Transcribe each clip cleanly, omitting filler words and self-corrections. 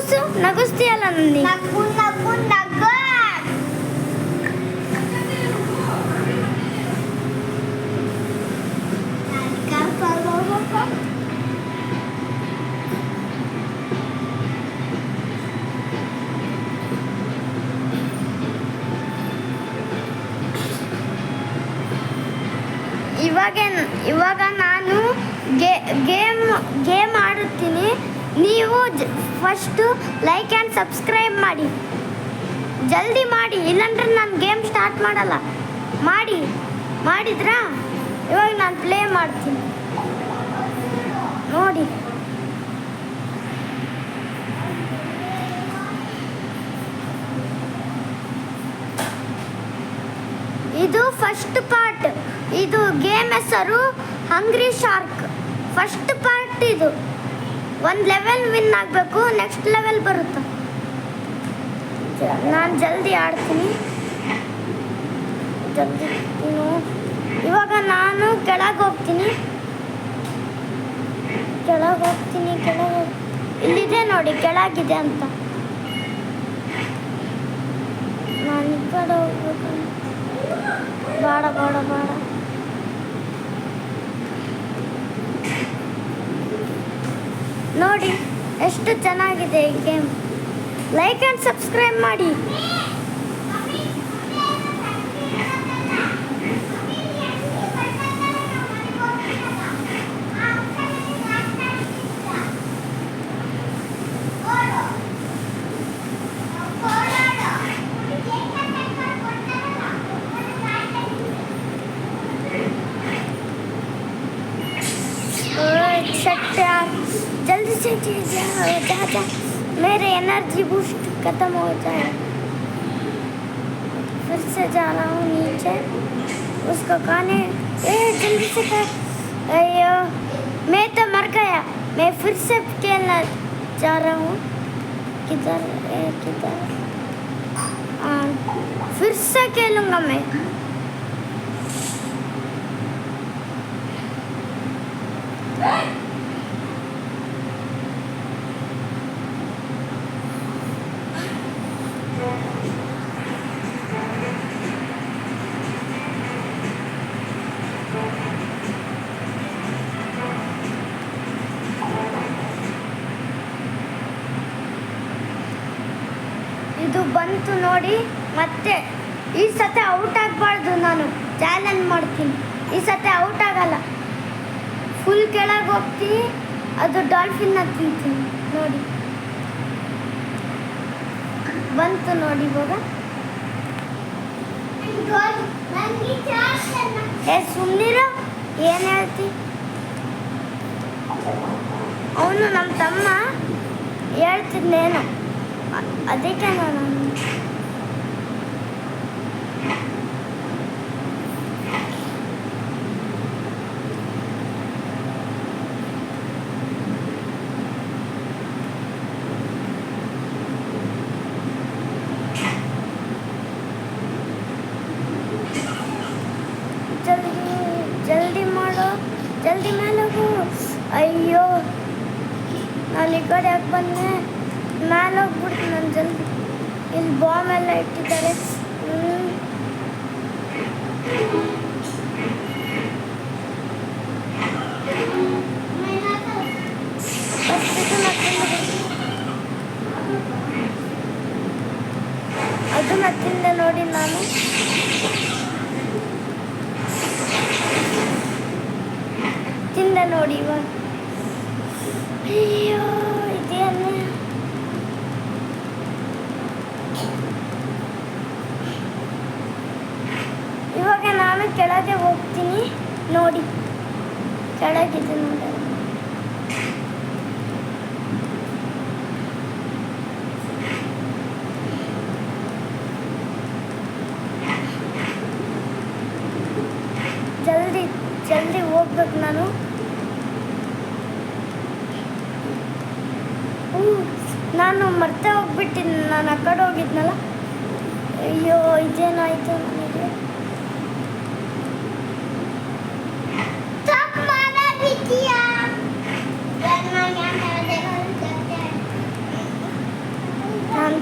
ನಗುಸು ನಗುಸ್ತೀಯಲ್ಲ ನಂದಿ. ನಗು ನಗು ನಗು. ಇವಾಗ ನಾನು ಗೇಮ್ ಆಡುತ್ತೀನಿ. ನೀವು ಫಸ್ಟು ಲೈಕ್ ಆ್ಯಂಡ್ ಸಬ್ಸ್ಕ್ರೈಬ್ ಮಾಡಿ, ಜಲ್ದಿ ಮಾಡಿ, ಇಲ್ಲಾಂದ್ರೆ ನಾನು ಗೇಮ್ ಸ್ಟಾರ್ಟ್ ಮಾಡಲ್ಲ. ಮಾಡಿದ್ರಾ? ಇವಾಗ ನಾನು ಪ್ಲೇ ಮಾಡ್ತೀನಿ ನೋಡಿ. ಇದು ಫಸ್ಟ್ ಪಾರ್ಟ್. ಇದು ಗೇಮ್ ಹೆಸರು ಹಂಗ್ರಿ ಶಾರ್ಕ್. ಫಸ್ಟ್ ಪಾರ್ಟ್ ಇದು. ಒಂದು ಲೆವೆಲ್ ವಿನ್ ಆಗಬೇಕು, ನೆಕ್ಸ್ಟ್ ಲೆವೆಲ್ ಬರುತ್ತೆ. ನಾನು ಜಲ್ದಿ ಆಡ್ತೀನಿ. ಇವಾಗ ನಾನು ಕೆಳಗೆ ಹೋಗ್ತೀನಿ. ಇಲ್ಲಿದೆ ನೋಡಿ, ಕೆಳಗಿದೆ ಅಂತ. ನಾನು ಈ ಕಡೆ ಹೋಗ್ಬೇಕು. ಬೇಡ ನೋಡಿ ಎಷ್ಟು ಚೆನ್ನಾಗಿದೆ ಈ ಗೇಮ್. ಲೈಕ್ ಆ್ಯಂಡ್ ಸಬ್ಸ್ಕ್ರೈಬ್ ಮಾಡಿ. जल्दी से जा। मेरे एनर्जी बूस्ट खत्म हो जाए। फिर से जा रहा हूँ नीचे उसको खाने। जल्दी से कर। अयो मैं तो मर गया। मैं फिर से खेलना जा रहा हूँ। किधर फिर से खेलूँगा मैं। ಇದು ಬಂತು ನೋಡಿ. ಮತ್ತೆ ಈ ಸತಿ ಔಟ್ ಆಗಬಾರ್ದು. ನಾನು ಚಾಲೆಂಜ್ ಮಾಡ್ತೀನಿ. ಈ ಸತಿ ಔಟ್ ಆಗಲ್ಲ. ಫುಲ್ ಕೆಳಗೆ ಹೋಗ್ತೀನಿ. ಅದು ಡಾಲ್ಫಿನ್ನ ತಿಂತೀನಿ ನೋಡಿ. ಬಂತು ನೋಡಿ ಇವಾಗ. ಸುಮ್ಮನಿರ, ಏನು ಹೇಳ್ತಿ? ಅವನು ನಮ್ಮ ತಮ್ಮ ಹೇಳ್ತಿದ್ನೇನು, ಅದಕ್ಕೆ ನಾನು ಜಲ್ದಿ ಮಾಡೋ, ಜಲ್ದಿ ಮೇಲೆ ಹೋಗು. ಅಯ್ಯೋ, ನಾನು ಈ ಕಡೆ ಯಾಕೆ ಬಂದೆ? ಮೇಲೆ ಹೋಗ್ಬಿಡ್ತೀನಿ ನಾನು ಜಲ್ದಿ. ಇಲ್ಲಿ ಬಾಂಬ್ ಎಲ್ಲ ಇಟ್ಟಿದ್ದಾರೆ. ಅದನ್ನ ತಿಂದೆ ನೋಡಿ ನಾನು. ತಿಂದೆ ನೋಡಿ ಇವಾಗ. ಅಯ್ಯೋ, ಇದೇನು? ಇವಾಗ ನಾನು ಕೆಳಗೆ ಹೋಗ್ತೀನಿ ನೋಡಿ. ಕೆಳಗಿದೆ ನೋಡಿ. ಜಲ್ದಿ ಹೋಗ್ಬೇಕು ನಾನು. ನಾನು ಮರ್ತೆ ಹೋಗ್ಬಿಟ್ಟಿನಿ. ನಾನು ಆ ಕಡೆ ಹೋಗಿದ್ನಲ್ಲ. ಅಯ್ಯೋ, ಇದೇನಾಯ್ತು ನನಗೆ?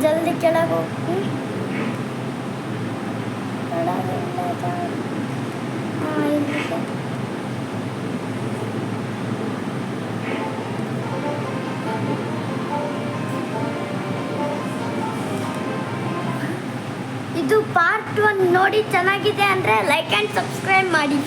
ಜಲ್ದಿ ಕೆಳಗೆ ಹೋಗ್ತೀನಿ. ಇಲ್ಲಿದೆ. ಇದು ಪಾರ್ಟ್ 1 ನೋಡಿ ಚೆನ್ನಾಗಿದೆ ಅಂದರೆ ಲೈಕ್ ಆ್ಯಂಡ್ ಸಬ್ಸ್ಕ್ರೈಬ್ ಮಾಡಿ.